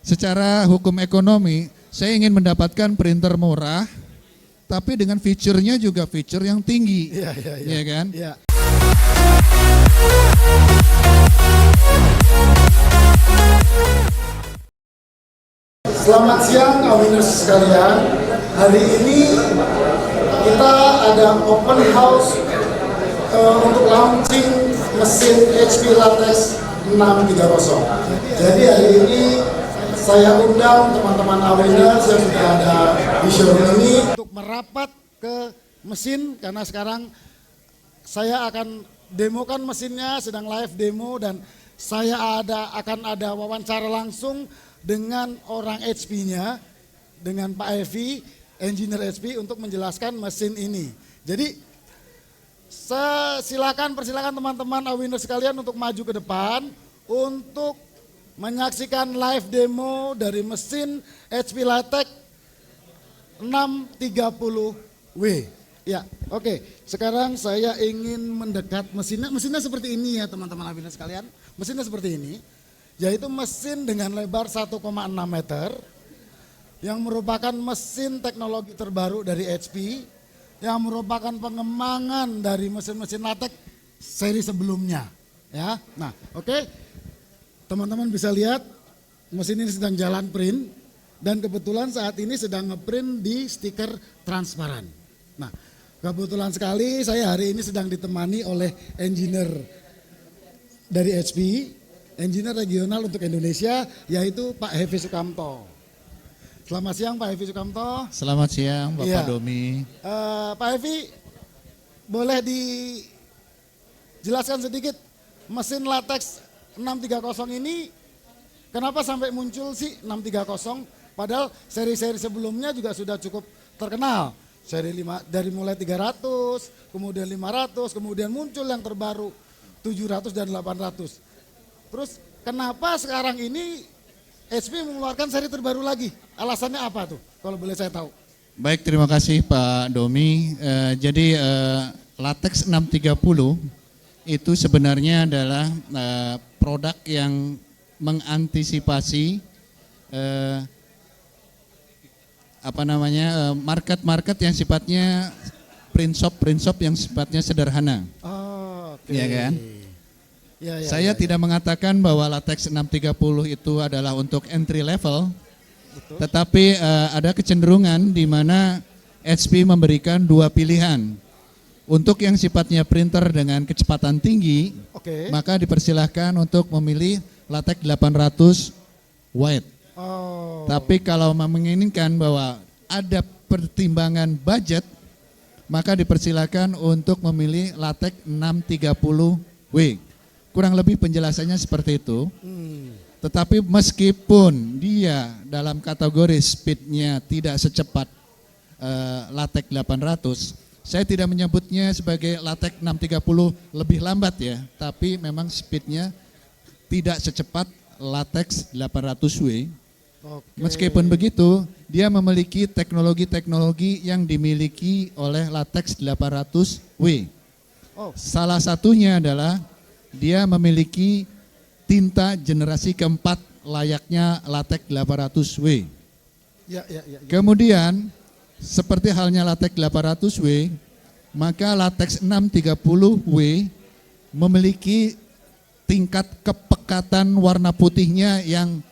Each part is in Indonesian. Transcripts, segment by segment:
secara hukum ekonomi, saya ingin mendapatkan printer murah, tapi dengan fiturnya juga fitur yang tinggi, ya kan? Iya. Selamat siang, Awiners sekalian. Hari ini kita ada open house untuk launching mesin HP Latex 630. Jadi hari ini saya undang teman-teman Awiners yang sudah ada di showroom ini untuk merapat ke mesin, karena sekarang saya akan demokan mesinnya, sedang live demo, dan saya akan ada wawancara langsung dengan orang HP-nya, dengan Pak Hevi, engineer HP, untuk menjelaskan mesin ini. Jadi persilakan teman-teman Awiners sekalian untuk maju ke depan untuk menyaksikan live demo dari mesin HP Latex 630W. Ya, oke. Sekarang saya ingin mendekat mesinnya. Mesinnya seperti ini ya teman-teman Awiners sekalian. Mesinnya seperti ini, yaitu mesin dengan lebar 1,6 meter yang merupakan mesin teknologi terbaru dari HP, yang merupakan pengembangan dari mesin-mesin latex seri sebelumnya. Ya, nah, oke. Teman-teman bisa lihat mesin ini sedang jalan print, dan kebetulan saat ini sedang ngeprint di stiker transparan. Nah, kebetulan sekali saya hari ini sedang ditemani oleh engineer dari HP, engineer regional untuk Indonesia, yaitu Pak Hevi Sukamto. Selamat siang Pak Hevi Sukamto. Selamat siang Bapak Domi. Pak Hevi, boleh dijelaskan sedikit mesin latex 630 ini kenapa sampai muncul sih 630, padahal seri-seri sebelumnya juga sudah cukup terkenal. Seri 5 dari mulai 300, kemudian 500, kemudian muncul yang terbaru 700 dan 800. Terus kenapa sekarang ini HP mengeluarkan seri terbaru lagi? Alasannya apa tuh kalau boleh saya tahu? Baik, terima kasih Pak Domi. Jadi Latex 630 itu sebenarnya adalah produk yang mengantisipasi market yang sifatnya print shop yang sifatnya sederhana. Oh, oke. Ya kan? Saya tidak mengatakan bahwa Latex 630 itu adalah untuk entry level, tetapi ada kecenderungan di mana HP memberikan dua pilihan. Untuk yang sifatnya printer dengan kecepatan tinggi, maka dipersilahkan untuk memilih Latex 800 wide. Tapi kalau menginginkan bahwa ada pertimbangan budget, maka dipersilakan untuk memilih Latex 630W. Kurang lebih penjelasannya seperti itu. Tetapi meskipun dia dalam kategori speednya tidak secepat Latex 800, saya tidak menyebutnya sebagai Latex 630 lebih lambat ya, tapi memang speednya tidak secepat Latex 800W. Meskipun begitu, dia memiliki teknologi-teknologi yang dimiliki oleh Latex 800W. Salah satunya adalah dia memiliki tinta generasi keempat layaknya Latex 800W. Kemudian, seperti halnya Latex 800W, maka Latex 630W memiliki tingkat kepekatan warna putihnya yang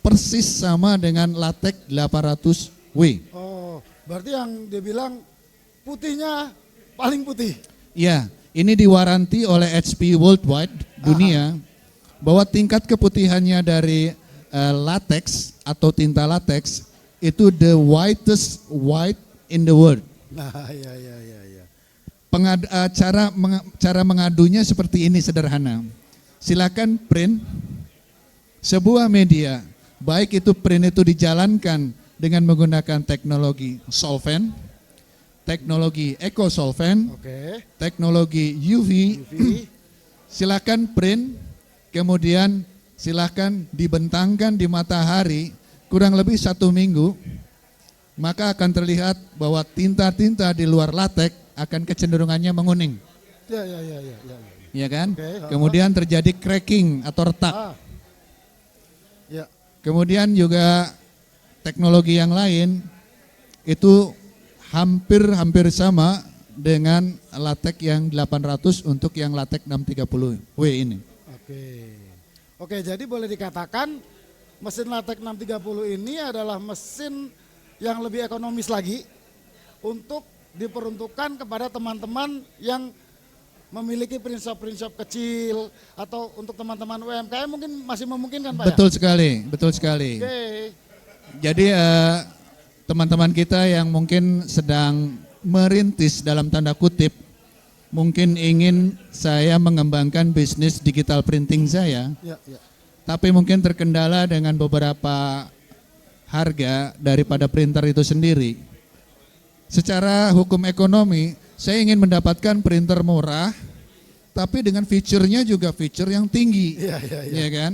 persis sama dengan Latex 800W. Oh, berarti yang dia bilang putihnya paling putih. Ya, ini diwaranti oleh HP worldwide dunia bahwa tingkat keputihannya dari latex atau tinta latex itu the whitest white in the world. Nah, ya. Cara mengadunya seperti ini sederhana. Silakan print sebuah media, baik itu print itu dijalankan dengan menggunakan teknologi solvent, teknologi eco solvent, teknologi UV. Silakan print, kemudian silakan dibentangkan di matahari kurang lebih 1 minggu, maka akan terlihat bahwa tinta-tinta di luar latex akan kecenderungannya menguning. Ya kan? Kemudian terjadi cracking atau retak. Kemudian juga teknologi yang lain itu hampir sama dengan latex yang 800 untuk yang latex 630W ini. Oke, jadi boleh dikatakan mesin latex 630 ini adalah mesin yang lebih ekonomis lagi untuk diperuntukkan kepada teman-teman yang memiliki print shop kecil atau untuk teman-teman UMKM mungkin masih memungkinkan Pak Betul sekali, betul sekali. Jadi teman-teman kita yang mungkin sedang merintis dalam tanda kutip, mungkin ingin saya mengembangkan bisnis digital printing saya, tapi mungkin terkendala dengan beberapa harga daripada printer itu sendiri. Secara hukum ekonomi, saya ingin mendapatkan printer murah, tapi dengan fiturnya juga fitur yang tinggi, ya kan?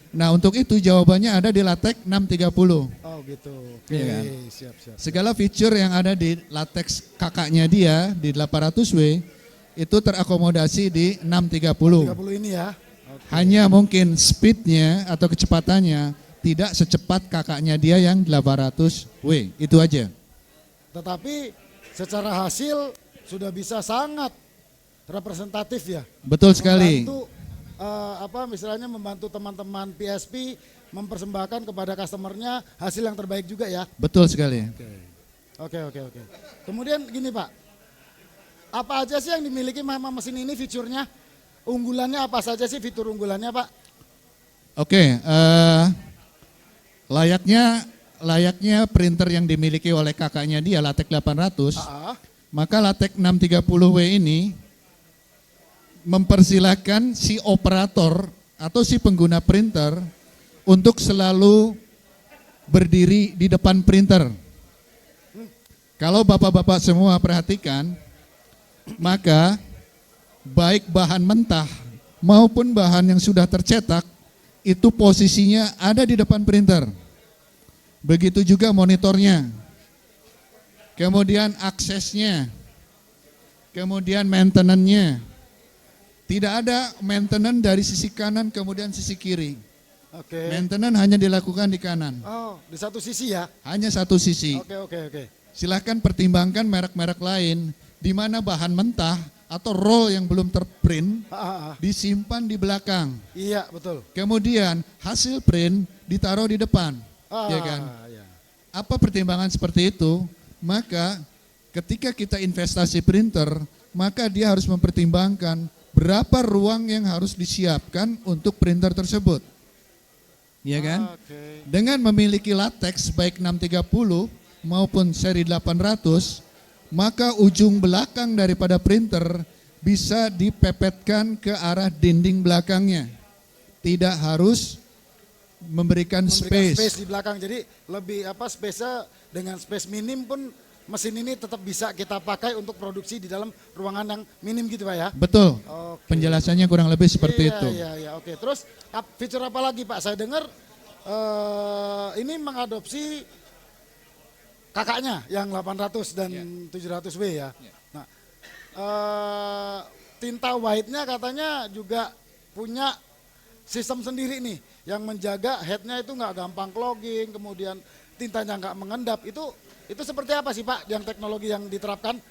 Nah untuk itu jawabannya ada di latex 630. Oh gitu. Ya kan? Siap. Segala fitur yang ada di latex kakaknya dia di 800W itu terakomodasi di 630. 630 ini ya. Hanya mungkin speednya atau kecepatannya tidak secepat kakaknya dia yang 800W, itu aja. Tetapi secara hasil sudah bisa sangat representatif ya. Betul sekali. Membantu, misalnya membantu teman-teman PSP mempersembahkan kepada customernya hasil yang terbaik juga ya. Betul sekali. Oke. Kemudian gini Pak, apa aja sih yang dimiliki mesin ini fiturnya? Unggulannya apa saja sih fitur unggulannya Pak? Oke, layaknya printer yang dimiliki oleh kakaknya dia latex 800, maka latex 630W ini mempersilahkan si operator atau si pengguna printer untuk selalu berdiri di depan printer. Kalau bapak-bapak semua perhatikan, maka baik bahan mentah maupun bahan yang sudah tercetak itu posisinya ada di depan printer. Begitu juga monitornya, kemudian aksesnya, kemudian maintenance-nya. Tidak ada maintenance dari sisi kanan kemudian sisi kiri. Maintenance hanya dilakukan di kanan. Oh, di satu sisi ya? Hanya satu sisi. Oke. Silahkan pertimbangkan merek-merek lain di mana bahan mentah atau roll yang belum terprint disimpan di belakang. Iya, betul. Kemudian hasil print ditaruh di depan. Ya kan? Apa pertimbangan seperti itu? Maka ketika kita investasi printer, maka dia harus mempertimbangkan berapa ruang yang harus disiapkan untuk printer tersebut. Ya kan? Dengan memiliki latex baik 630 maupun seri 800, maka ujung belakang daripada printer bisa dipepetkan ke arah dinding belakangnya. Tidak harus memberikan space di belakang. Jadi lebih space-nya dengan space minim pun mesin ini tetap bisa kita pakai untuk produksi di dalam ruangan yang minim gitu Pak ya? Betul. Penjelasannya kurang lebih seperti itu. Iya. Oke. Terus fitur apa lagi Pak? Saya dengar ini mengadopsi kakaknya yang 800 dan 700W ya. Nah, tinta white-nya katanya juga punya sistem sendiri nih yang menjaga headnya itu nggak gampang clogging, kemudian tintanya nggak mengendap. Itu seperti apa sih Pak yang teknologi yang diterapkan?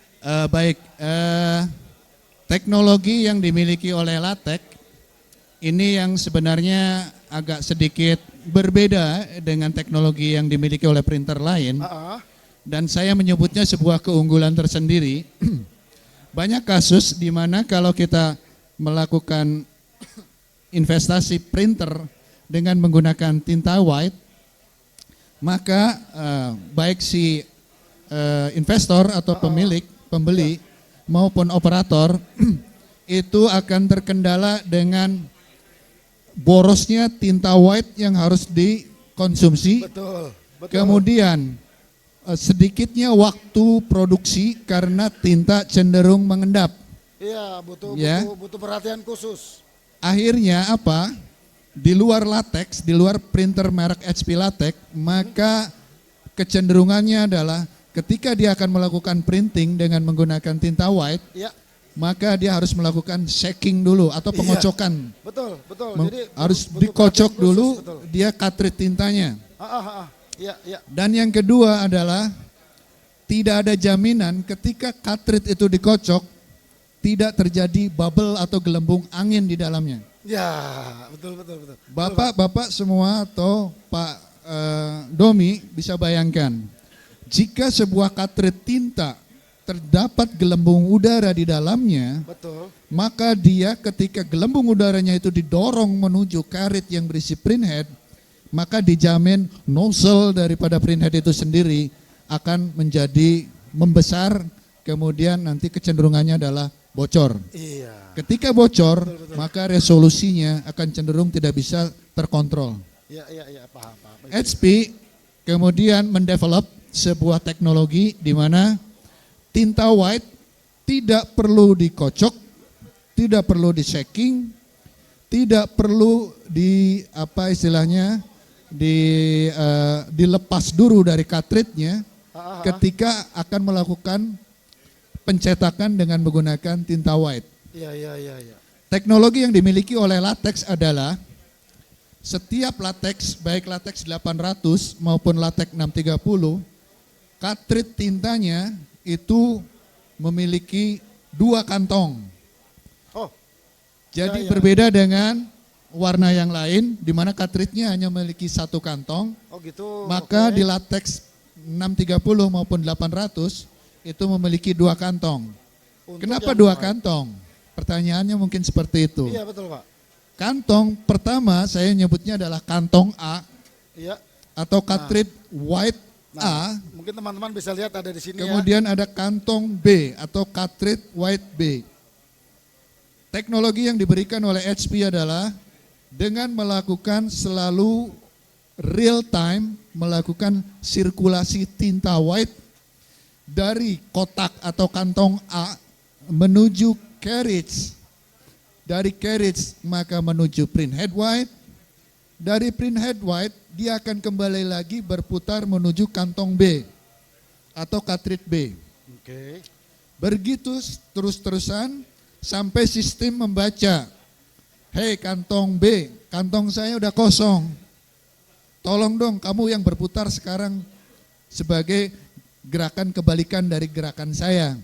Teknologi yang dimiliki oleh latex ini yang sebenarnya agak sedikit berbeda dengan teknologi yang dimiliki oleh printer lain. Dan saya menyebutnya sebuah keunggulan tersendiri. Banyak kasus di mana kalau kita melakukan investasi printer dengan menggunakan tinta white, maka baik si investor atau pembeli maupun operator itu akan terkendala dengan borosnya tinta white yang harus dikonsumsi. Betul. Kemudian sedikitnya waktu produksi karena tinta cenderung mengendap. Iya, butuh perhatian khusus. Akhirnya apa? Di luar latex, di luar printer merek HP latex, maka kecenderungannya adalah ketika dia akan melakukan printing dengan menggunakan tinta white, maka dia harus melakukan shaking dulu atau Iya. pengocokan. Betul, betul. Jadi Harus butuh dikocok perhatian dulu khusus, betul. dia cartridge tintanya. Iya, iya. Dan yang kedua adalah tidak ada jaminan ketika cartridge itu dikocok tidak terjadi bubble atau gelembung angin di dalamnya. Ya, betul, betul, betul. Bapak-bapak semua atau Pak Domi bisa bayangkan, jika sebuah cartridge tinta terdapat gelembung udara di dalamnya, Betul. maka dia ketika gelembung udaranya itu didorong menuju karet yang berisi printhead, maka dijamin nozzle daripada printhead itu sendiri akan menjadi membesar, kemudian nanti kecenderungannya adalah bocor. Iya. Ketika bocor, Betul. maka resolusinya akan cenderung tidak bisa terkontrol. Iya, iya, iya, paham, paham. HP kemudian mendevelop sebuah teknologi di mana tinta white tidak perlu dikocok, tidak perlu di shaking, tidak perlu di apa istilahnya dilepas dulu dari cartridge-nya ketika akan melakukan pencetakan dengan menggunakan tinta white. Iya, iya, iya, iya. Teknologi yang dimiliki oleh latex adalah setiap latex, baik latex 800 maupun latex 630, cartridge tintanya itu memiliki 2 kantong. Oh, Jadi ya. berbeda dengan warna yang lain, di mana cartridge-nya hanya memiliki 1 kantong, oh gitu. maka oke. di latex 630 maupun 800 itu memiliki 2 kantong. Untuk Kenapa yang 2 white. kantong? Pertanyaannya mungkin seperti itu. Iya, betul, Pak. Kantong pertama saya nyebutnya adalah kantong A Iya. atau cartridge white Nah, A. mungkin teman-teman bisa lihat ada di sini ya. Kemudian ada kantong B atau cartridge white B. Teknologi yang diberikan oleh HP adalah dengan melakukan selalu real time, melakukan sirkulasi tinta white dari kotak atau kantong A menuju carriage. Dari carriage maka menuju printhead white. Dari printhead white dia akan kembali lagi berputar menuju kantong B atau cartridge B. Oke. Begitu terus-terusan sampai sistem membaca, hei kantong B, kantong saya udah kosong. Tolong dong kamu yang berputar sekarang sebagai gerakan kebalikan dari gerakan saya.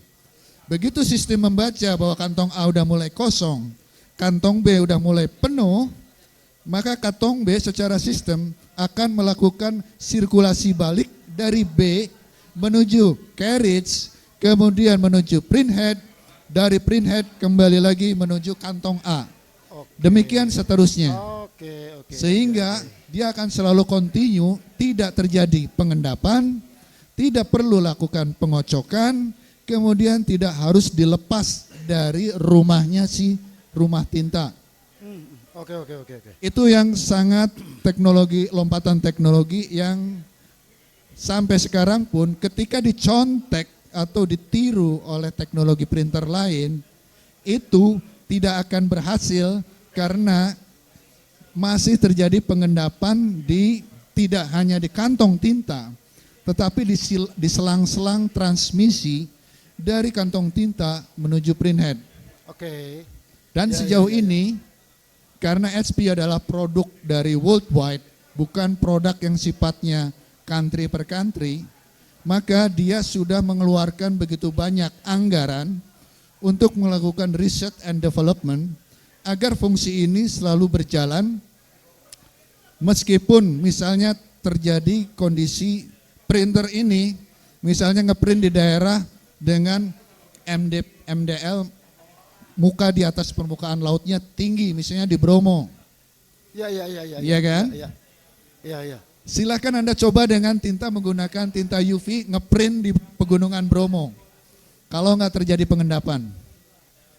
Begitu sistem membaca bahwa kantong A udah mulai kosong, kantong B udah mulai penuh, maka kantong B secara sistem akan melakukan sirkulasi balik dari B menuju carriage, kemudian menuju printhead, dari printhead kembali lagi menuju kantong A. Oke. Demikian seterusnya. Oke, oke. Sehingga dia akan selalu continue, tidak terjadi pengendapan, tidak perlu lakukan pengocokan, kemudian tidak harus dilepas dari rumahnya si rumah tinta. Oke, oke, oke, oke. Itu yang sangat teknologi, lompatan teknologi yang sampai sekarang pun ketika dicontek atau ditiru oleh teknologi printer lain, itu tidak akan berhasil karena masih terjadi pengendapan tidak hanya di kantong tinta, tetapi di selang-selang transmisi dari kantong tinta menuju printhead. Oke. Dan Ya, sejauh ya, ya. ini, karena HP adalah produk dari worldwide, bukan produk yang sifatnya country per country, maka dia sudah mengeluarkan begitu banyak anggaran untuk melakukan research and development agar fungsi ini selalu berjalan meskipun misalnya terjadi kondisi printer ini misalnya ngeprint di daerah dengan MDL muka di atas permukaan lautnya tinggi, misalnya di Bromo. Iya, iya, iya, iya. Iya kan? Iya. Iya, iya. Silakan Anda coba dengan tinta menggunakan tinta UV ngeprint di pegunungan Bromo. Kalau nggak terjadi pengendapan.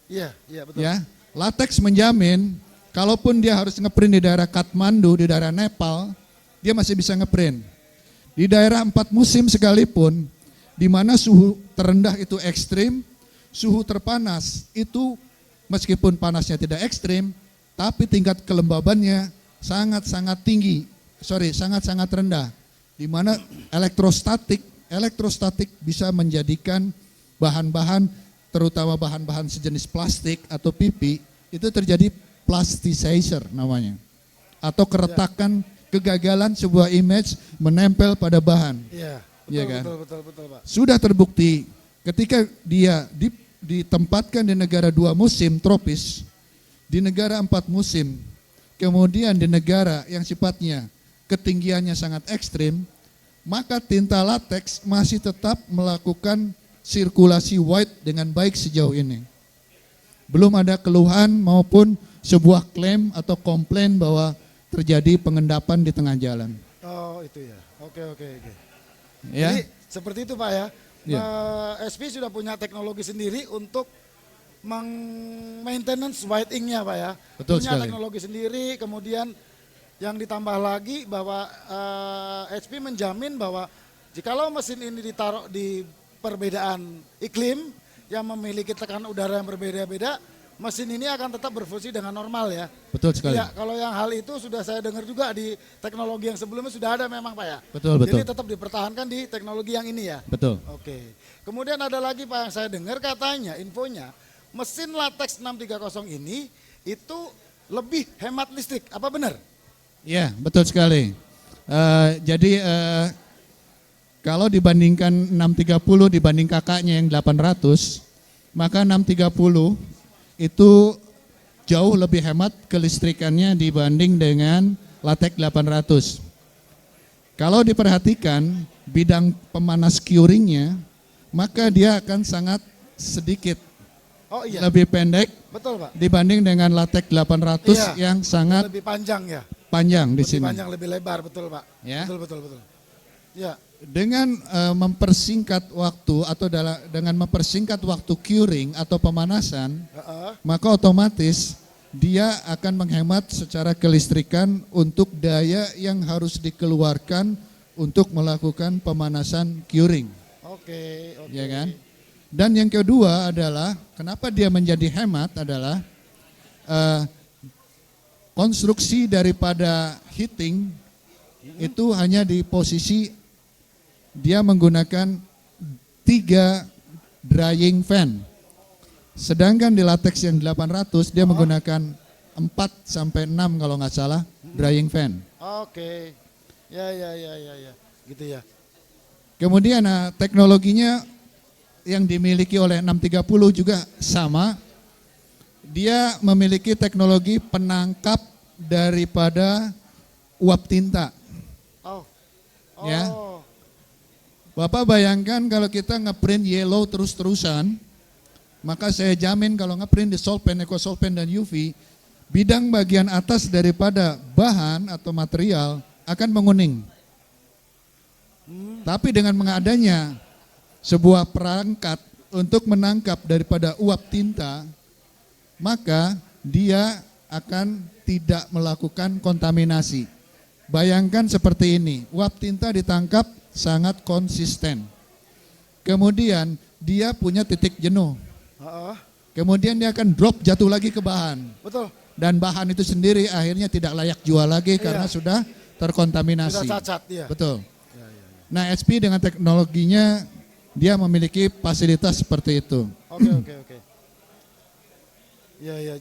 Iya, iya, betul. Ya, latex menjamin kalaupun dia harus ngeprint di daerah Kathmandu, di daerah Nepal, dia masih bisa ngeprint. Di daerah 4 musim sekalipun, di mana suhu terendah itu ekstrim, suhu terpanas itu meskipun panasnya tidak ekstrim, tapi tingkat kelembabannya sangat-sangat tinggi, sangat-sangat rendah, di mana elektrostatik bisa menjadikan bahan-bahan terutama bahan-bahan sejenis plastik atau pipi, itu terjadi plasticizer namanya. Atau keretakan kegagalan sebuah image menempel pada bahan. Iya, Iya kan? betul, Pak. Sudah terbukti ketika dia ditempatkan di negara 2 musim tropis, di negara 4 musim, kemudian di negara yang sifatnya ketinggiannya sangat ekstrim, maka tinta latex masih tetap melakukan sirkulasi white dengan baik sejauh ini. Belum ada keluhan maupun sebuah klaim atau komplain bahwa terjadi pengendapan di tengah jalan. Oh itu ya, oke. Ya. Jadi seperti itu Pak ya. Ya. SP sudah punya teknologi sendiri untuk maintenance white ink-nya Pak ya. Betul punya sekali. teknologi sendiri, kemudian yang ditambah lagi bahwa HP menjamin bahwa jikalau mesin ini ditaruh di perbedaan iklim yang memiliki tekanan udara yang berbeda-beda, mesin ini akan tetap berfungsi dengan normal ya. Betul sekali. Iya, kalau yang hal itu sudah saya dengar juga di teknologi yang sebelumnya sudah ada memang Pak ya. Betul. Jadi tetap dipertahankan di teknologi yang ini ya. Betul. Oke. Kemudian ada lagi Pak yang saya dengar katanya infonya mesin latex 630 ini itu lebih hemat listrik. Apa benar? Ya, betul sekali. Jadi kalau dibandingkan 630 dibanding kakaknya yang 800, maka 630 itu jauh lebih hemat kelistrikannya dibanding dengan latex 800. Kalau diperhatikan bidang pemanas curingnya, maka dia akan sangat sedikit Oh iya. lebih pendek Betul Pak. dibanding dengan latex 800 Iya, yang sangat lebih panjang ya. panjang di Lebih sini. panjang, lebih lebar, betul Pak. Ya. Betul. Ya. Dengan mempersingkat waktu atau dengan mempersingkat waktu curing atau pemanasan, maka otomatis dia akan menghemat secara kelistrikan untuk daya yang harus dikeluarkan untuk melakukan pemanasan curing. Oke. Ya kan? Dan yang kedua adalah kenapa dia menjadi hemat adalah konstruksi daripada heating itu hanya di posisi dia menggunakan 3 drying fan. Sedangkan di latex yang 800 dia menggunakan 4 sampai 6 kalau nggak salah drying fan. Oke. Ya. Gitu ya. Kemudian teknologinya yang dimiliki oleh 630 juga sama. Dia memiliki teknologi penangkap daripada uap tinta. Oh. Ya. Bapak bayangkan kalau kita ngeprint yellow terus-terusan, maka saya jamin kalau ngeprint di solvent, ekosolvent dan UV, bidang bagian atas daripada bahan atau material akan menguning. Tapi dengan mengadanya sebuah perangkat untuk menangkap daripada uap tinta, maka dia akan tidak melakukan kontaminasi. Bayangkan seperti ini, uap tinta ditangkap sangat konsisten. Kemudian dia punya titik jenuh. Kemudian dia akan drop jatuh lagi ke bahan. Betul. Dan bahan itu sendiri akhirnya tidak layak jual lagi karena sudah terkontaminasi. Sudah cacat ya. Betul. Nah, SP dengan teknologinya dia memiliki fasilitas seperti itu. Oke. Ya.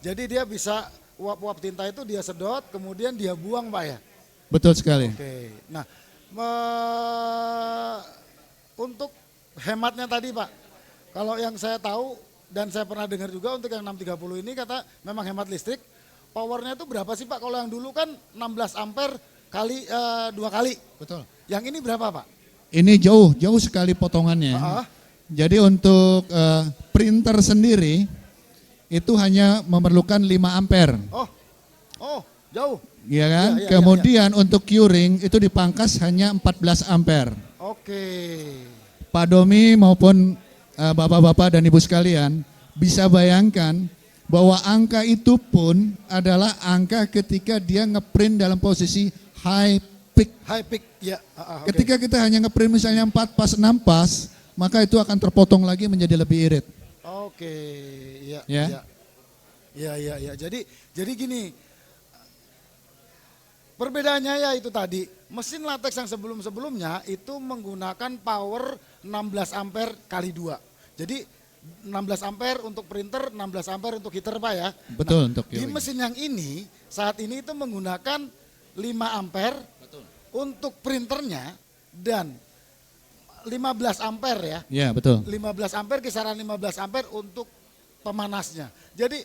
Jadi dia bisa uap-uap tinta itu dia sedot, kemudian dia buang Pak ya. Betul sekali. Oke. Nah, untuk hematnya tadi Pak, kalau yang saya tahu dan saya pernah dengar juga untuk yang 630 ini kata memang hemat listrik. Powernya itu berapa sih Pak? Kalau yang dulu kan 16 ampere kali 2 kali. Betul. Yang ini berapa Pak? Ini jauh sekali potongannya. Jadi untuk printer sendiri itu hanya memerlukan 5 ampere. Oh, jauh. Iya kan? Iya. Kemudian untuk curing itu dipangkas hanya 14 ampere. Oke. Pak Domi maupun bapak-bapak dan ibu sekalian bisa bayangkan bahwa angka itu pun adalah angka ketika dia ngeprint dalam posisi high peak. High peak, ya. Ketika kita hanya ngeprint misalnya 4 pas 6 pas, maka itu akan terpotong lagi menjadi lebih irit. Oke, iya. Ya. Jadi gini, perbedaannya ya itu tadi, mesin latex yang sebelum-sebelumnya itu menggunakan power 16 ampere kali 2. Jadi 16 ampere untuk printer, 16 ampere untuk heater Pak ya. Betul, untuk Di Yowing. mesin yang ini saat ini itu menggunakan 5 ampere untuk printernya dan 15 ampere ya. Ya, betul. 15 ampere, kisaran 15 ampere untuk pemanasnya. Jadi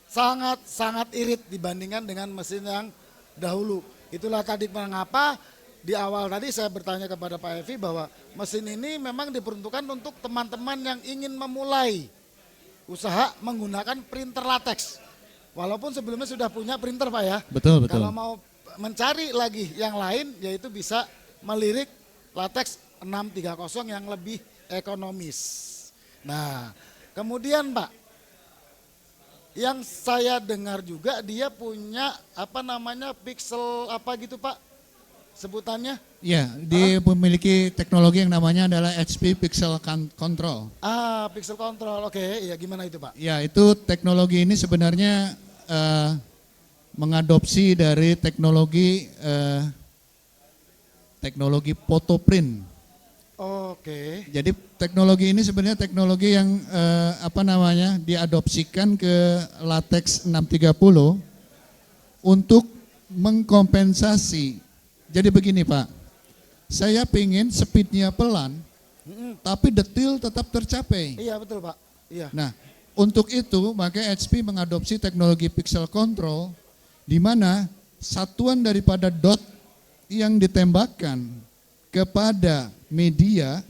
sangat irit dibandingkan dengan mesin yang dahulu. Itulah tadi mengapa di awal tadi saya bertanya kepada Pak Evi bahwa mesin ini memang diperuntukkan untuk teman-teman yang ingin memulai usaha menggunakan printer latex. Walaupun sebelumnya sudah punya printer Pak ya. Betul, betul. Kalau mau mencari lagi yang lain yaitu bisa melirik latex 630 yang lebih ekonomis. Nah, kemudian Pak, yang saya dengar juga dia punya apa namanya pixel apa gitu Pak sebutannya? Ya, dia memiliki teknologi yang namanya adalah HP Pixel Control. Pixel control, oke. Ya gimana itu Pak? Ya, itu teknologi ini sebenarnya mengadopsi dari teknologi photoprint. Oke. Jadi teknologi ini sebenarnya teknologi yang diadopsikan ke latex 630 untuk mengkompensasi. Jadi begini Pak, saya pingin speednya pelan, tapi detail tetap tercapai. Iya betul Pak. Iya. Nah, untuk itu maka HP mengadopsi teknologi pixel control, di mana satuan daripada dot yang ditembakkan kepada media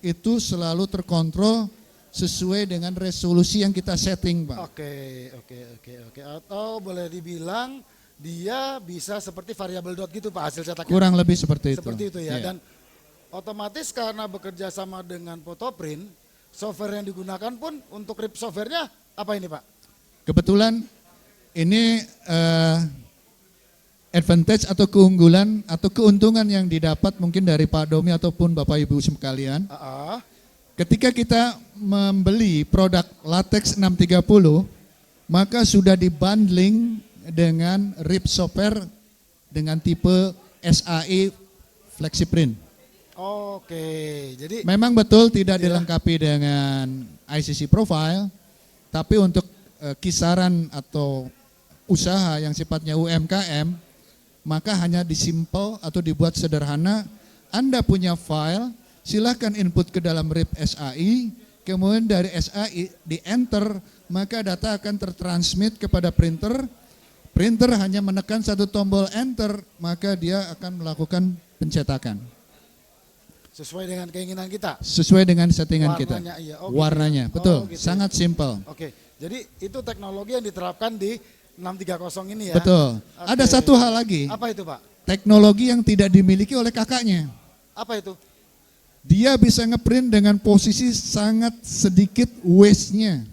itu selalu terkontrol sesuai dengan resolusi yang kita setting Pak. Oke. Atau boleh dibilang dia bisa seperti variable dot gitu Pak hasil cetaknya. Kurang lebih seperti itu. Seperti itu ya. Iya. Dan otomatis karena bekerja sama dengan photoprint, software yang digunakan pun untuk RIP softwarenya apa ini Pak? Kebetulan ini advantage atau keunggulan atau keuntungan yang didapat mungkin dari Pak Domi ataupun Bapak Ibu sekalian. Ketika kita membeli produk latex 630, maka sudah dibundling dengan RIP software dengan tipe SAE FlexiPrint. Oke, jadi Memang betul tidak dilengkapi dengan ICC profile, tapi untuk kisaran atau usaha yang sifatnya UMKM, maka hanya disimpel atau dibuat sederhana. Anda punya file, silakan input ke dalam RIP SAI, kemudian dari SAI di enter, maka data akan tertransmit kepada printer. Printer hanya menekan satu tombol enter, maka dia akan melakukan pencetakan. sesuai dengan keinginan kita. Sesuai dengan settingan kita. Warnanya, iya. Oh, Warnanya, gitu. betul. Gitu. Sangat simpel. Oke, jadi itu teknologi yang diterapkan di 630 ini ya. Betul. Oke. Ada satu hal lagi. Apa itu Pak? Teknologi yang tidak dimiliki oleh kakaknya. Apa itu? Dia bisa ngeprint dengan posisi sangat sedikit waste-nya.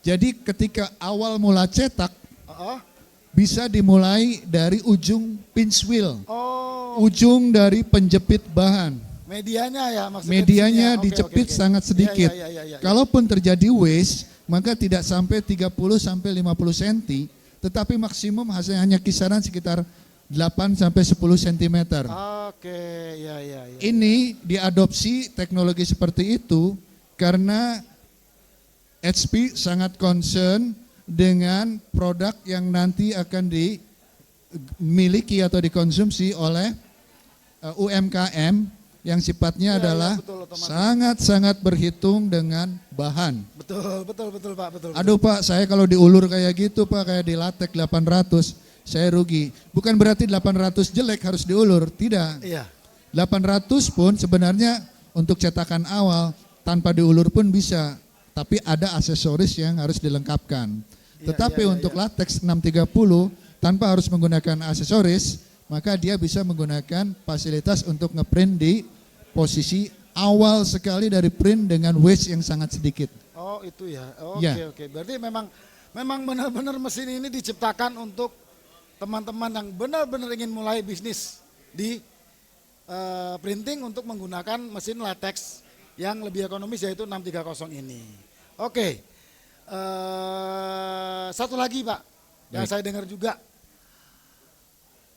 Jadi ketika awal mula cetak, bisa dimulai dari ujung pinch wheel. Ujung dari penjepit bahan. Medianya ya maksudnya. Medianya di sini ya. dijepit Oke. sangat sedikit. Iya. Kalaupun terjadi waste, maka tidak sampai 30 sampai 50 cm, tetapi maksimum hasilnya hanya kisaran sekitar 8 sampai 10 cm. Oke, iya. Ini diadopsi teknologi seperti itu karena HP sangat concern dengan produk yang nanti akan dimiliki atau dikonsumsi oleh UMKM yang sifatnya adalah betul, otomatis. sangat-sangat berhitung dengan bahan. Betul Pak, betul. Aduh Pak, saya kalau diulur kayak gitu Pak, kayak di latek 800, saya rugi. Bukan berarti 800 jelek harus diulur, tidak. Iya. 800 pun sebenarnya untuk cetakan awal tanpa diulur pun bisa, tapi ada aksesoris yang harus dilengkapkan. Tetapi untuk latex 630 tanpa harus menggunakan aksesoris, maka dia bisa menggunakan fasilitas untuk ngeprint di posisi awal sekali dari print dengan waste yang sangat sedikit. Oh itu ya, oke. Berarti memang benar-benar mesin ini diciptakan untuk teman-teman yang benar-benar ingin mulai bisnis di printing untuk menggunakan mesin latex yang lebih ekonomis yaitu 630 ini. Oke, satu lagi Pak, yang saya dengar juga,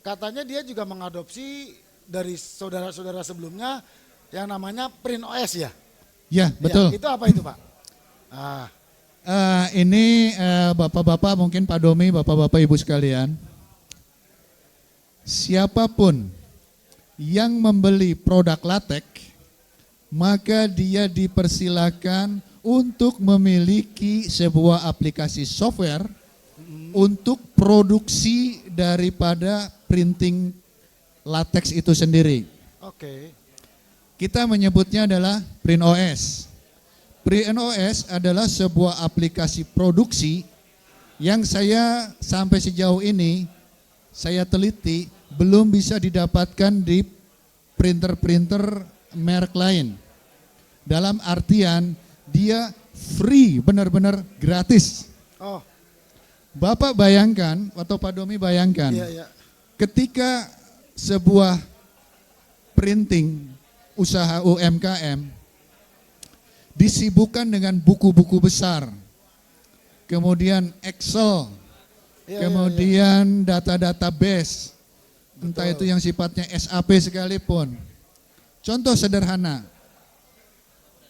katanya dia juga mengadopsi dari saudara-saudara sebelumnya yang namanya Print OS ya. Ya, betul. Ya, itu apa itu Pak? Ah, Ini Bapak-Bapak, mungkin Pak Domi, Bapak-Bapak Ibu sekalian, siapapun yang membeli produk latek, maka dia dipersilakan untuk memiliki sebuah aplikasi software untuk produksi daripada printing latex itu sendiri. oke. Kita menyebutnya adalah PrintOS. PrintOS adalah sebuah aplikasi produksi yang saya sampai sejauh ini saya teliti belum bisa didapatkan di printer-printer merek lain. Dalam artian dia free, benar-benar gratis. Oh, Bapak bayangkan atau Pak Domi bayangkan, iya. ketika sebuah printing usaha UMKM disibukkan dengan buku-buku besar, kemudian Excel, Iya, kemudian data-data base, entah itu yang sifatnya SAP sekalipun. Contoh sederhana,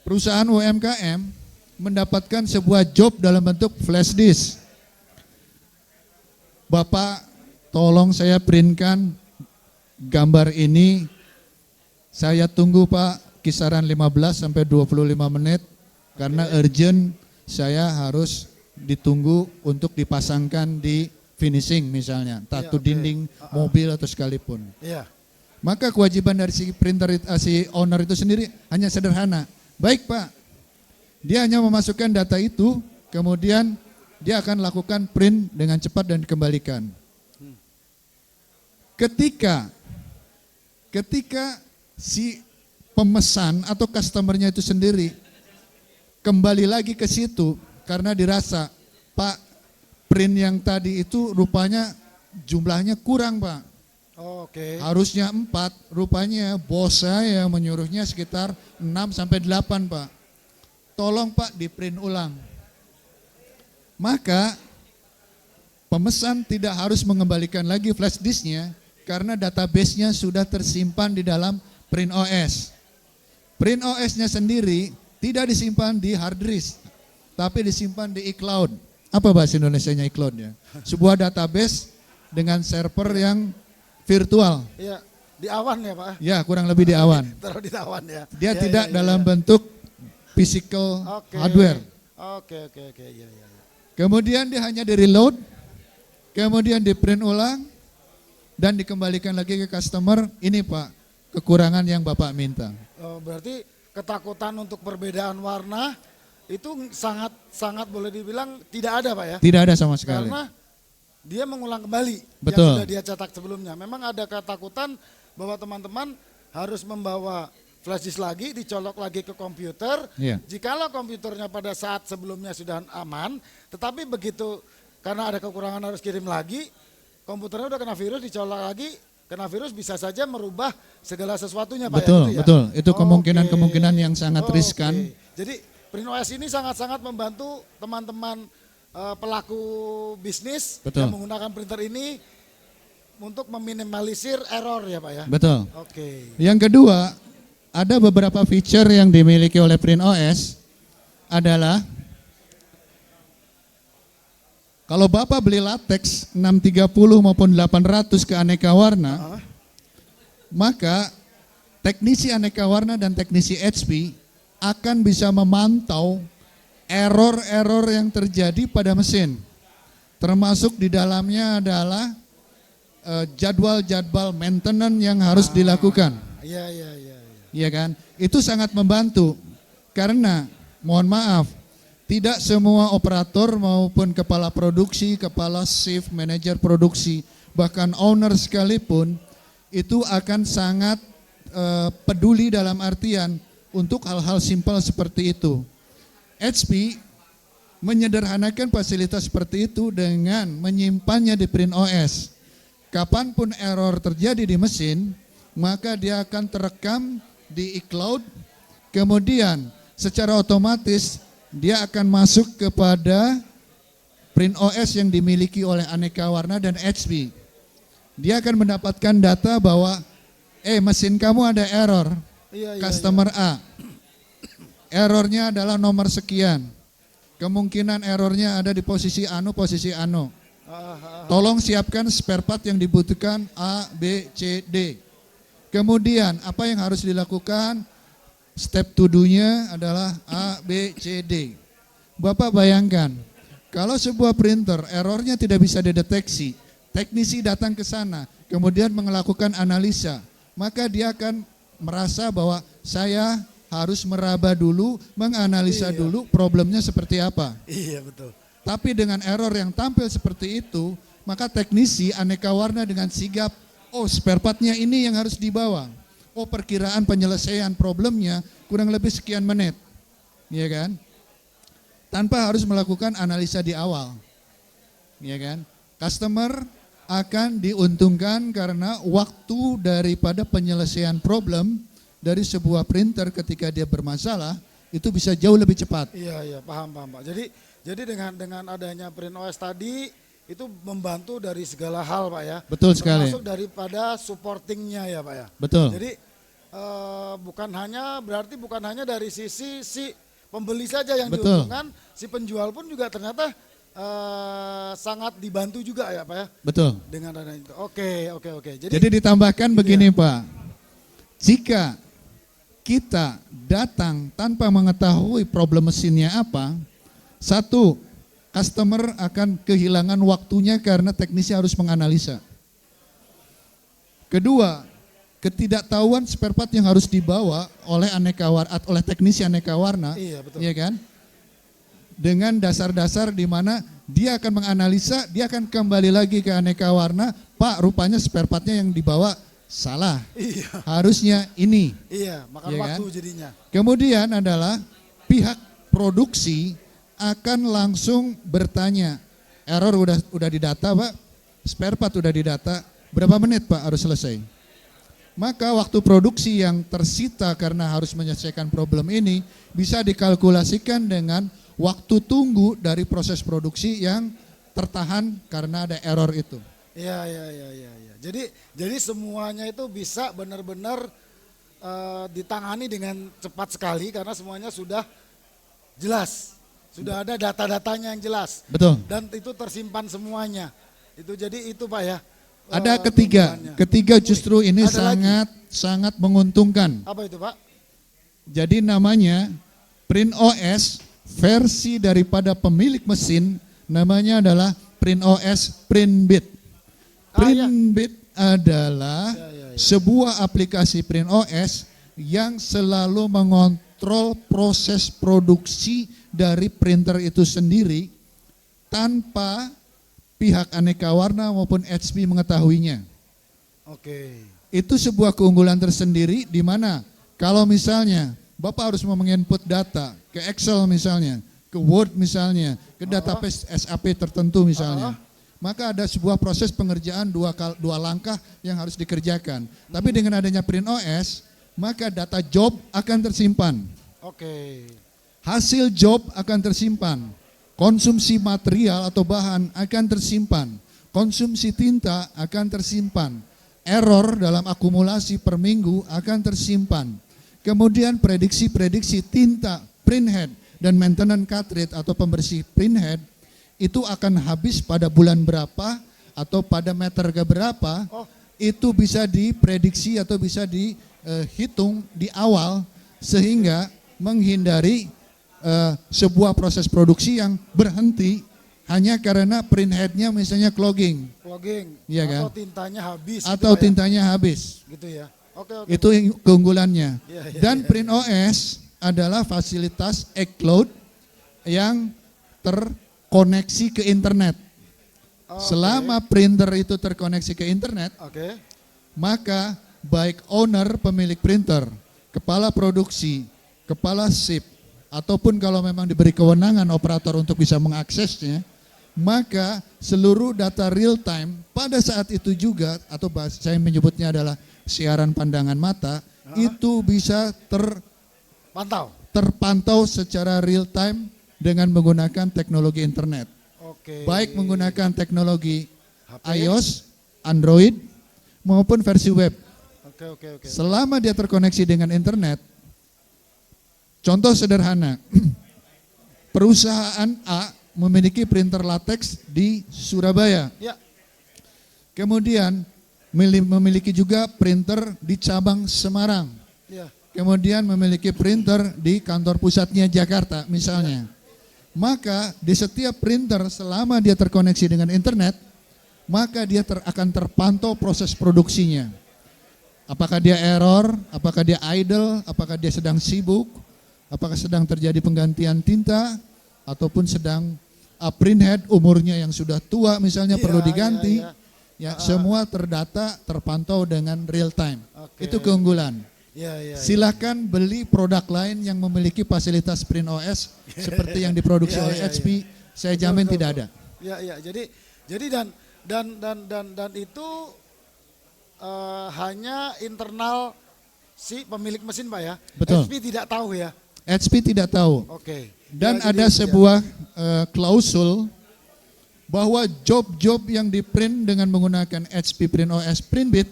perusahaan UMKM mendapatkan sebuah job dalam bentuk flash disk. Bapak, tolong saya printkan gambar ini, saya tunggu Pak, kisaran 15 sampai 25 menit karena urgent, saya harus ditunggu untuk dipasangkan di finishing misalnya, entah itu dinding mobil atau sekalipun. Iya. Maka kewajiban dari si printer, si owner itu sendiri hanya sederhana. Baik Pak, dia hanya memasukkan data itu, kemudian dia akan lakukan print dengan cepat dan dikembalikan. Ketika si pemesan atau customernya itu sendiri kembali lagi ke situ karena dirasa, Pak, print yang tadi itu rupanya jumlahnya kurang Pak. Oke. Harusnya 4, rupanya bos saya menyuruhnya sekitar 6 sampai 8 Pak. Tolong Pak di print ulang. Maka pemesan tidak harus mengembalikan lagi flash disknya karena database-nya sudah tersimpan di dalam PrintOS. PrintOS-nya sendiri tidak disimpan di hard disk, tapi disimpan di iCloud. Apa bahasa Indonesianya iCloud ya? Sebuah database dengan server yang virtual. Iya, di awan ya Pak? Ya, kurang lebih di awan. Taruh di awan ya. Dia Ya, tidak ya, dalam ya. bentuk physical Oke. hardware. Oke, iya. Kemudian dia hanya di reload, kemudian di print ulang, dan dikembalikan lagi ke customer. Ini Pak, kekurangan yang Bapak minta. Oh, berarti ketakutan untuk perbedaan warna itu sangat boleh dibilang tidak ada Pak ya? Tidak ada sama sekali. Karena dia mengulang kembali Betul. yang sudah dia cetak sebelumnya. Memang ada ketakutan bahwa teman-teman harus membawa flash disk lagi, dicolok lagi ke komputer. Iya. Jikalau komputernya pada saat sebelumnya sudah aman, tetapi begitu karena ada kekurangan harus kirim lagi, komputernya udah kena virus, dicolok lagi, kena virus bisa saja merubah segala sesuatunya Pak Betul, ya? Gitu ya? betul. Itu Oke. kemungkinan-kemungkinan yang sangat riskan. Jadi PrintOS ini sangat-sangat membantu teman-teman pelaku bisnis Betul. yang menggunakan printer ini untuk meminimalisir error ya Pak ya? Betul. Oke. Yang kedua, ada beberapa feature yang dimiliki oleh PrintOS adalah kalau Bapak beli latex 630 maupun 800 ke aneka warna, maka teknisi aneka warna dan teknisi HP akan bisa memantau error-error yang terjadi pada mesin. Termasuk di dalamnya adalah jadwal-jadwal maintenance yang harus dilakukan. Iya. Iya kan? Itu sangat membantu karena mohon maaf, tidak semua operator maupun kepala produksi, kepala shift, manajer produksi, bahkan owner sekalipun itu akan sangat peduli dalam artian untuk hal-hal simpel seperti itu. HP menyederhanakan fasilitas seperti itu dengan menyimpannya di PrintOS. Kapanpun error terjadi di mesin, maka dia akan terekam di iCloud, kemudian secara otomatis dia akan masuk kepada PrintOS yang dimiliki oleh aneka warna dan HP. Dia akan mendapatkan data bahwa mesin kamu ada error, Iya. customer A. errornya adalah nomor sekian. Kemungkinan errornya ada di posisi anu. Tolong siapkan spare part yang dibutuhkan A, B, C, D. Kemudian apa yang harus dilakukan? Step to do-nya adalah A, B, C, D. Bapak bayangkan, kalau sebuah printer errornya tidak bisa dideteksi, teknisi datang ke sana, kemudian melakukan analisa, maka dia akan merasa bahwa saya harus meraba dulu, menganalisa dulu problemnya seperti apa. Iya betul. Tapi dengan error yang tampil seperti itu, maka teknisi aneka warna dengan sigap, oh spare partnya ini yang harus dibawa. Oh perkiraan penyelesaian problemnya kurang lebih sekian menit, ya kan? Tanpa harus melakukan analisa di awal, ya kan? Customer akan diuntungkan karena waktu daripada penyelesaian problem dari sebuah printer ketika dia bermasalah itu bisa jauh lebih cepat. Iya paham Pak. Jadi dengan adanya Print OS tadi itu membantu dari segala hal Pak ya. Betul sekali. Termasuk daripada supportingnya ya Pak ya. Betul. Jadi bukan hanya dari sisi si pembeli saja yang diuntungkan, si penjual pun juga ternyata sangat dibantu juga ya Pak ya. Betul. Dengan adanya itu. Oke. Jadi ditambahkan begini Pak, jika kita datang tanpa mengetahui problem mesinnya apa, satu, customer akan kehilangan waktunya karena teknisi harus menganalisa. Kedua, ketidaktahuan spare part yang harus dibawa oleh oleh teknisi aneka warna, iya, betul. Ya kan? Dengan dasar-dasar di mana dia akan menganalisa, dia akan kembali lagi ke aneka warna, Pak rupanya spare partnya yang dibawa salah, Iya. harusnya ini. Iya, makan Ya waktu kan? jadinya. Kemudian adalah pihak produksi akan langsung bertanya, error udah didata Pak, spare part udah didata, berapa menit Pak harus selesai? Maka waktu produksi yang tersita karena harus menyelesaikan problem ini bisa dikalkulasikan dengan waktu tunggu dari proses produksi yang tertahan karena ada error itu. Iya. Jadi semuanya itu bisa benar-benar ditangani dengan cepat sekali karena semuanya sudah jelas. Sudah ada data-datanya yang jelas. Betul. Dan itu tersimpan semuanya. Itu jadi itu Pak ya. Ada keunggulannya. ketiga justru ini Ada lagi? sangat menguntungkan. Apa itu Pak? Jadi namanya Print OS versi daripada pemilik mesin namanya adalah Print OS PrintBit. PrintBit adalah sebuah aplikasi Print OS yang selalu mengontrol proses produksi dari printer itu sendiri tanpa pihak aneka warna maupun HP mengetahuinya. Oke. Itu sebuah keunggulan tersendiri di mana kalau misalnya Bapak harus menginput data ke Excel misalnya, ke Word misalnya, ke database SAP tertentu misalnya, maka ada sebuah proses pengerjaan dua langkah yang harus dikerjakan. Tapi dengan adanya Print OS, maka data job akan tersimpan. Oke. Hasil job akan tersimpan. Konsumsi material atau bahan akan tersimpan. Konsumsi tinta akan tersimpan. Error dalam akumulasi per minggu akan tersimpan. Kemudian prediksi-prediksi tinta, printhead, dan maintenance cartridge atau pembersih printhead itu akan habis pada bulan berapa atau pada meter keberapa, itu bisa diprediksi atau bisa dihitung di awal sehingga menghindari sebuah proses produksi yang berhenti hanya karena printheadnya misalnya clogging. Iya kan? Atau tintanya habis. Atau gitu, tintanya habis. Gitu ya. Oke. Itu keunggulannya. Iya, Dan Print OS adalah fasilitas iCloud yang terkoneksi ke internet. Selama printer itu terkoneksi ke internet, maka baik owner pemilik printer, kepala produksi, kepala ship, ataupun kalau memang diberi kewenangan operator untuk bisa mengaksesnya, maka seluruh data real time pada saat itu juga, atau saya menyebutnya adalah siaran pandangan mata, itu bisa terpantau secara real time dengan menggunakan teknologi internet. Baik menggunakan teknologi iOS, Android, maupun versi web. Selama dia terkoneksi dengan internet, Contoh sederhana, perusahaan A memiliki printer latex di Surabaya. Ya. Kemudian memiliki juga printer di cabang Semarang. Ya. Kemudian memiliki printer di kantor pusatnya Jakarta misalnya. Maka di setiap printer selama dia terkoneksi dengan internet, maka dia akan terpantau proses produksinya. Apakah dia error, apakah dia idle, apakah dia sedang sibuk, apakah sedang terjadi penggantian tinta, ataupun sedang printhead umurnya yang sudah tua misalnya perlu diganti. Ya, semua terdata, terpantau dengan real time. Itu keunggulan. Silakan beli produk lain yang memiliki fasilitas Print OS seperti yang diproduksi oleh HP. Saya jamin tidak ada. Ya. Jadi dan itu hanya internal si pemilik mesin, Pak ya. Betul. HP tidak tahu ya. HP tidak tahu. Oke. Dan ada sebuah klausul bahwa job-job yang di-print dengan menggunakan HP Print OS Printbit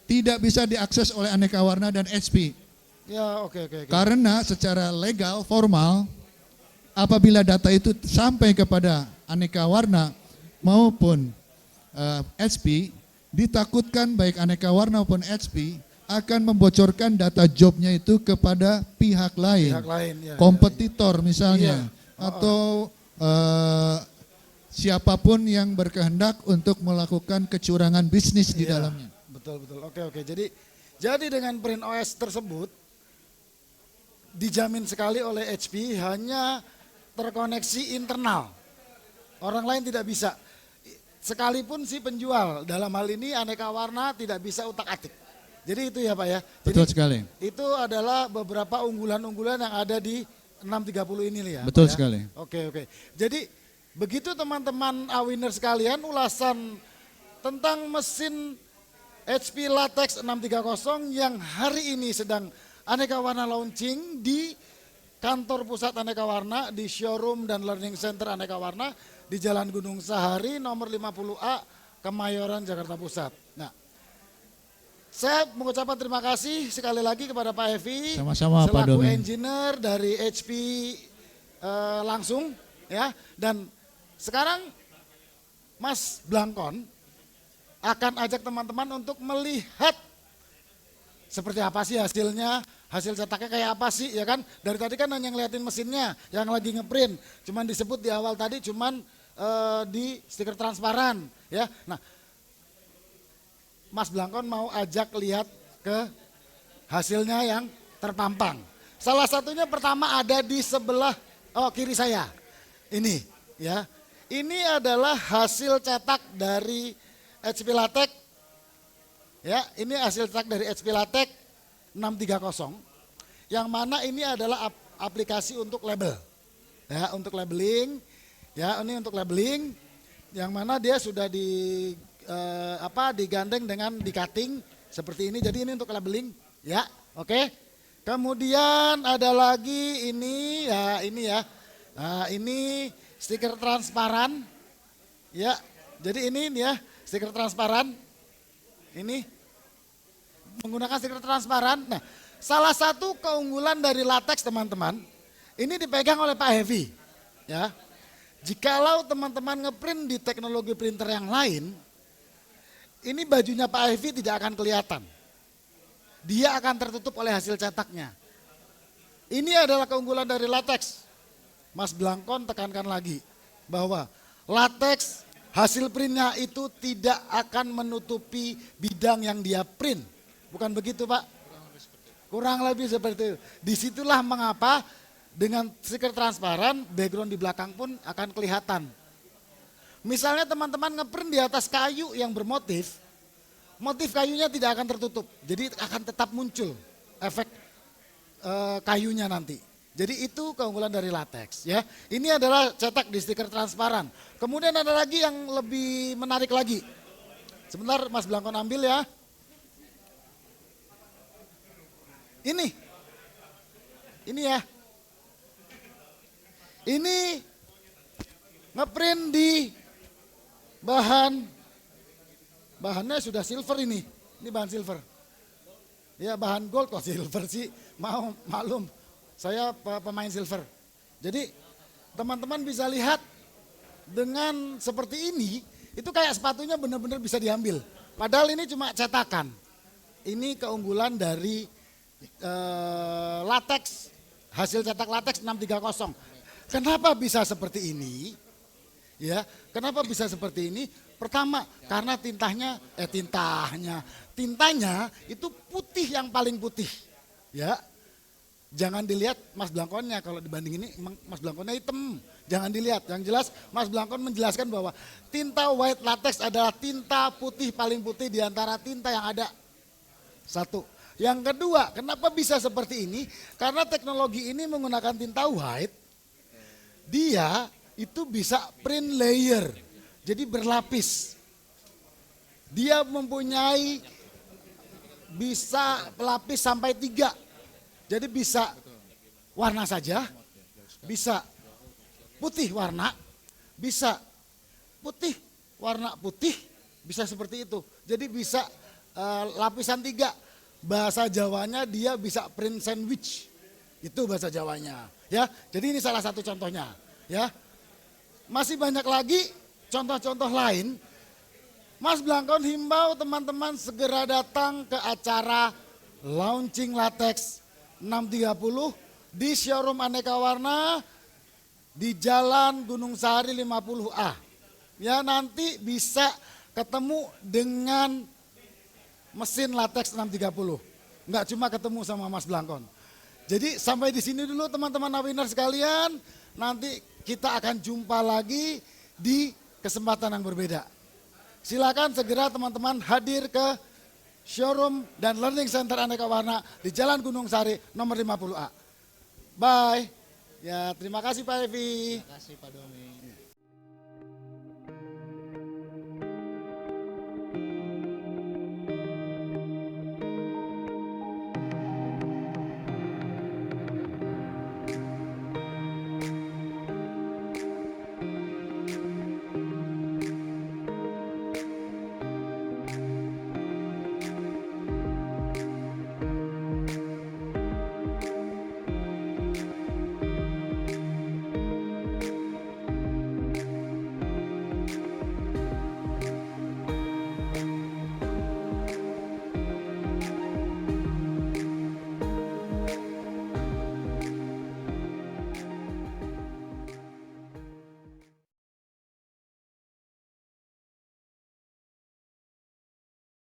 tidak bisa diakses oleh Aneka Warna dan HP. Ya, oke. Karena secara legal, formal, apabila data itu sampai kepada Aneka Warna maupun HP, ditakutkan baik Aneka Warna maupun HP akan membocorkan data jobnya itu kepada pihak lain. Kompetitor misalnya, atau siapapun yang berkehendak untuk melakukan kecurangan bisnis di dalamnya. Betul. Oke. Jadi dengan Print OS tersebut dijamin sekali oleh HP hanya terkoneksi internal. Orang lain tidak bisa. Sekalipun si penjual, dalam hal ini Aneka Warna, tidak bisa utak-atik. Jadi itu ya Pak ya. Betul sekali. Itu adalah beberapa unggulan-unggulan yang ada di 630 ini ya. Betul Pak, ya? sekali. Oke. Jadi begitu teman-teman Awinner sekalian, ulasan tentang mesin HP Latex 630 yang hari ini sedang Aneka Warna launching di kantor pusat Aneka Warna, di showroom dan learning center Aneka Warna di Jalan Gunung Sahari nomor 50A Kemayoran Jakarta Pusat. Nah, saya mengucapkan terima kasih sekali lagi kepada Pak Evi sama-sama Pak selaku Domi, engineer dari HP langsung ya. Dan sekarang Mas Blangkon akan ajak teman-teman untuk melihat seperti apa sih hasilnya, hasil cetaknya kayak apa sih ya kan. Dari tadi kan hanya ngeliatin mesinnya yang lagi ngeprint, cuman disebut di awal tadi cuman di stiker transparan ya. Nah, Mas Blangkon mau ajak lihat ke hasilnya yang terpampang. Salah satunya pertama ada di sebelah kiri saya. Ini ya. Ini adalah hasil cetak dari HP Latex. Ya, ini hasil cetak dari HP Latex 630. Yang mana ini adalah aplikasi untuk label. Ya, untuk labeling. Ya, ini untuk labeling yang mana dia sudah digandeng dengan di cutting seperti ini. Jadi ini untuk labeling, ya. Oke. Kemudian ada lagi ini ya, Nah, ini stiker transparan. Ya. Jadi ini ya, stiker transparan. Ini menggunakan stiker transparan. Nah, salah satu keunggulan dari latex teman-teman, ini dipegang oleh Pak Hevi. Ya. Jikalau teman-teman ngeprint di teknologi printer yang lain, ini bajunya Pak Hevi tidak akan kelihatan. Dia akan tertutup oleh hasil cetaknya. Ini adalah keunggulan dari latex. Mas Blangkon tekankan lagi bahwa latex hasil printnya itu tidak akan menutupi bidang yang dia print. Bukan begitu Pak? Kurang lebih seperti itu. Disitulah mengapa dengan stiker transparan, background di belakang pun akan kelihatan. Misalnya teman-teman ngeprint di atas kayu yang bermotif, motif kayunya tidak akan tertutup. Jadi akan tetap muncul efek kayunya nanti. Jadi itu keunggulan dari latex ya. Ini adalah cetak di stiker transparan. Kemudian ada lagi yang lebih menarik lagi. Sebentar Mas Blangkon ambil ya. Ini ya. Ini ngeprint di bahannya sudah silver ini. Ini bahan silver. Ya bahan gold kok silver sih, maklum. Saya pemain silver. Jadi teman-teman bisa lihat dengan seperti ini, itu kayak sepatunya benar-benar bisa diambil. Padahal ini cuma cetakan. Ini keunggulan dari latex, hasil cetak latex 630. Kenapa bisa seperti ini? Ya, kenapa bisa seperti ini? Pertama, karena tintanya itu putih, yang paling putih. Ya. Jangan dilihat Mas Blangkonnya, kalau dibanding ini Mas Blangkonnya hitam. Jangan dilihat, yang jelas Mas Blangkon menjelaskan bahwa tinta white latex adalah tinta putih paling putih di antara tinta yang ada. Satu. Yang kedua, kenapa bisa seperti ini? Karena teknologi ini menggunakan tinta white, dia itu bisa print layer, jadi berlapis. Dia mempunyai bisa pelapis sampai 3. Jadi bisa warna saja, bisa putih warna, bisa putih warna putih, bisa seperti itu. Jadi bisa lapisan 3. Bahasa Jawanya dia bisa print sandwich, itu bahasa Jawanya. Ya, jadi ini salah satu contohnya. Ya, masih banyak lagi contoh-contoh lain. Mas Blangkon himbau teman-teman segera datang ke acara launching latex 630 di showroom Aneka Warna di Jalan Gunung Sahari 50A. Ya, nanti bisa ketemu dengan mesin latex 630. Enggak cuma ketemu sama Mas Blangkon. Jadi sampai di sini dulu teman-teman Awiners sekalian. Nanti kita akan jumpa lagi di kesempatan yang berbeda. Silakan segera teman-teman hadir ke showroom dan learning center Aneka Warna di Jalan Gunung Sari nomor 50A. Bye. Ya, terima kasih Pak Evi. Terima kasih Pak Domi.